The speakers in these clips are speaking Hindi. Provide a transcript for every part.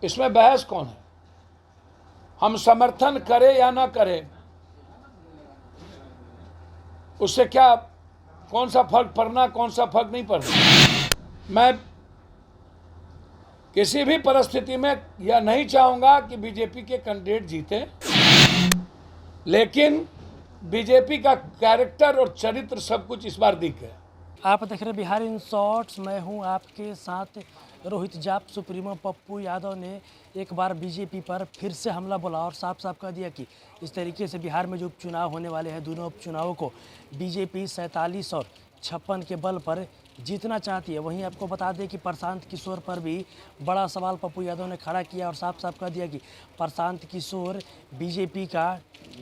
इसमें बहस कौन है? हम समर्थन करें या ना करें, उससे क्या, कौन सा फर्क पड़ना, कौन सा फर्क नहीं पड़ना। मैं किसी भी परिस्थिति में यह नहीं चाहूंगा कि बीजेपी के कैंडिडेट जीते, लेकिन बीजेपी का कैरेक्टर और चरित्र सब कुछ इस बार दिख गया। आप देख रहे बिहार इन शॉर्ट्स, मैं हूं आपके साथ। रोहित जाप सुप्रीमो पप्पू यादव ने एक बार बीजेपी पर फिर से हमला बोला और साफ साफ कह दिया कि इस तरीके से बिहार में जो उपचुनाव होने वाले हैं, दोनों उपचुनावों को बीजेपी 47 और 56 के बल पर जीतना चाहती है। वहीं आपको बता दें कि प्रशांत किशोर पर भी बड़ा सवाल पप्पू यादव ने खड़ा किया और साफ साफ कह दिया कि प्रशांत किशोर बीजेपी का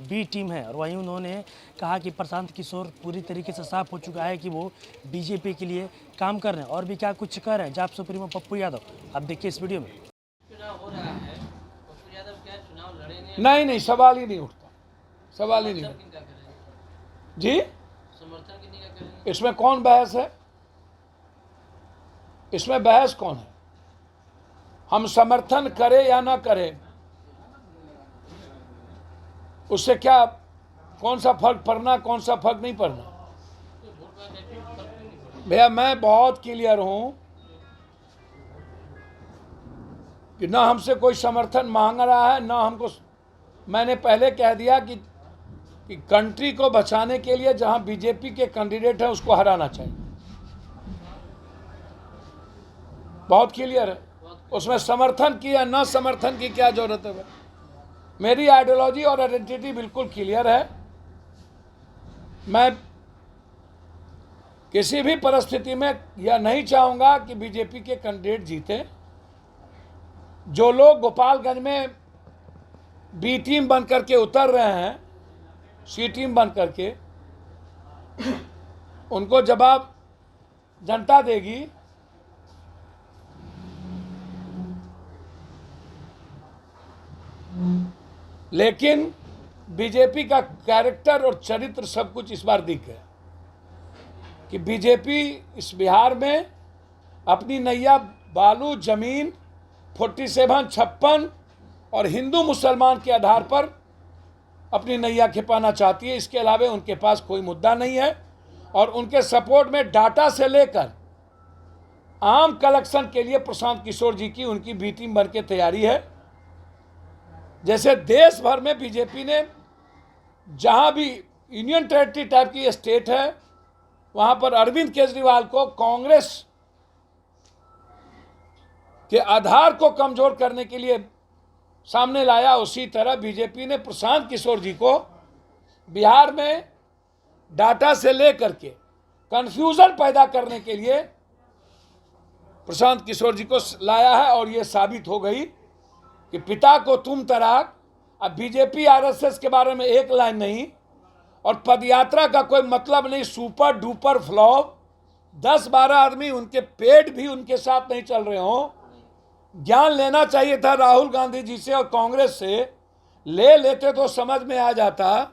बी टीम है। और वहीं उन्होंने कहा कि प्रशांत किशोर पूरी तरीके से साफ हो चुका है कि वो बीजेपी के लिए काम कर रहे हैं। और भी क्या कुछ कर रहे हैं जाप सुप्रीमो पप्पू यादव, आप देखिए इस वीडियो में। चुनाव हो रहा है, पप्पू यादव क्या चुनाव लड़ेंगे? नहीं, सवाल ही नहीं उठता, सवाल ही नहीं उठता। जी, समर्थन कितनी का करेंगे? इसमें कौन बहस है? इसमें बहस कौन है? हम समर्थन करें या ना करें, उससे क्या, कौन सा फर्क पड़ना, कौन सा फर्क नहीं पड़ना। भैया मैं बहुत क्लियर हूं कि ना हमसे कोई समर्थन मांग रहा है, ना हमको। मैंने पहले कह दिया कि कंट्री को बचाने के लिए जहां बीजेपी के कैंडिडेट है उसको हराना चाहिए। बहुत क्लियर है, उसमें समर्थन की या ना समर्थन की क्या जरूरत है। मेरी आइडियोलॉजी और आइडेंटिटी बिल्कुल क्लियर है। मैं किसी भी परिस्थिति में यह नहीं चाहूंगा कि बीजेपी के कैंडिडेट जीते। जो लोग गोपालगंज में बी टीम बन करके उतर रहे हैं, सी टीम बन करके, उनको जवाब जनता देगी। लेकिन बीजेपी का कैरेक्टर और चरित्र सब कुछ इस बार दिख गया कि बीजेपी इस बिहार में अपनी नैया बालू, जमीन, 47, 56 और हिंदू मुसलमान के आधार पर अपनी नैया खिपाना चाहती है। इसके अलावा उनके पास कोई मुद्दा नहीं है। और उनके सपोर्ट में डाटा से लेकर आम कलेक्शन के लिए प्रशांत किशोर जी की, उनकी बी टीम बन के तैयारी है। जैसे देश भर में बीजेपी ने जहां भी यूनियन टेरिटरी टाइप की स्टेट है, वहां पर अरविंद केजरीवाल को कांग्रेस के आधार को कमजोर करने के लिए सामने लाया, उसी तरह बीजेपी ने प्रशांत किशोर जी को बिहार में डाटा से लेकर के कंफ्यूजन पैदा करने के लिए प्रशांत किशोर जी को लाया है। और ये साबित हो गई कि पिता को तुम तराक, अब बीजेपी आरएसएस के बारे में एक लाइन नहीं, और पदयात्रा का कोई मतलब नहीं, सुपर डुपर फ्लॉप। 10-12 आदमी उनके पेट भी उनके साथ नहीं चल रहे हों। ज्ञान लेना चाहिए था राहुल गांधी जी से और कांग्रेस से, ले लेते तो समझ में आ जाता।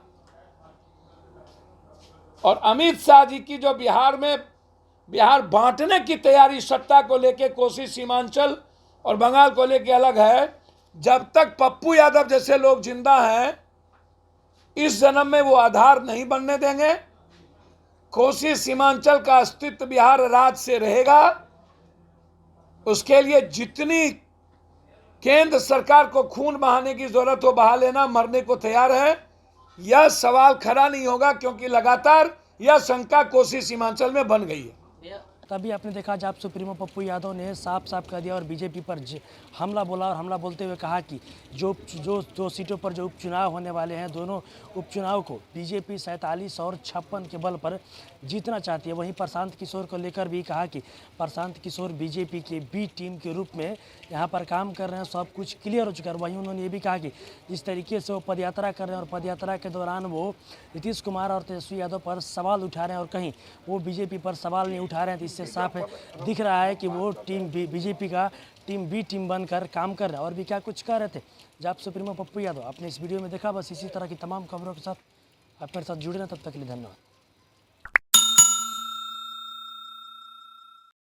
और अमित शाह जी की जो बिहार बांटने की तैयारी, सत्ता को लेके, कोसी सीमांचल और बंगाल को लेके अलग है। जब तक पप्पू यादव जैसे लोग जिंदा हैं, इस जन्म में वो आधार नहीं बनने देंगे। कोसी सीमांचल का अस्तित्व बिहार राज्य से रहेगा। उसके लिए जितनी केंद्र सरकार को खून बहाने की जरूरत हो बहा लेना, मरने को तैयार है। यह सवाल खड़ा नहीं होगा, क्योंकि लगातार यह शंका कोसी सीमांचल में बन गई है। तभी आपने देखा जाप सुप्रीमो पप्पू यादव ने साफ साफ कह दिया और बीजेपी पर हमला बोला। और हमला बोलते हुए कहा कि जो सीटों पर जो उपचुनाव होने वाले हैं, दोनों उपचुनाव को बीजेपी 47 और 56 के बल पर जीतना चाहती है। वहीं प्रशांत किशोर को लेकर भी कहा कि प्रशांत किशोर बीजेपी के बी टीम के रूप में यहाँ पर काम कर रहे हैं, सब कुछ क्लियर हो चुका है। वहीं उन्होंने ये भी कहा कि जिस तरीके से वो पदयात्रा कर रहे हैं और पदयात्रा के दौरान वो नीतीश कुमार और तेजस्वी यादव पर सवाल उठा रहे हैं और कहीं वो बीजेपी पर सवाल नहीं उठा रहे हैं, तो इससे साफ दिख रहा है कि वो टीम बीजेपी का टीम बी टीम बनकर काम कर रहे हैं। और भी क्या कुछ कह रहे थे जाप सुप्रीमो पप्पू यादव, आपने इस वीडियो में देखा। बस इसी तरह की तमाम खबरों के साथ आप मेरे साथ जुड़े रहें। तब तक के लिए धन्यवाद।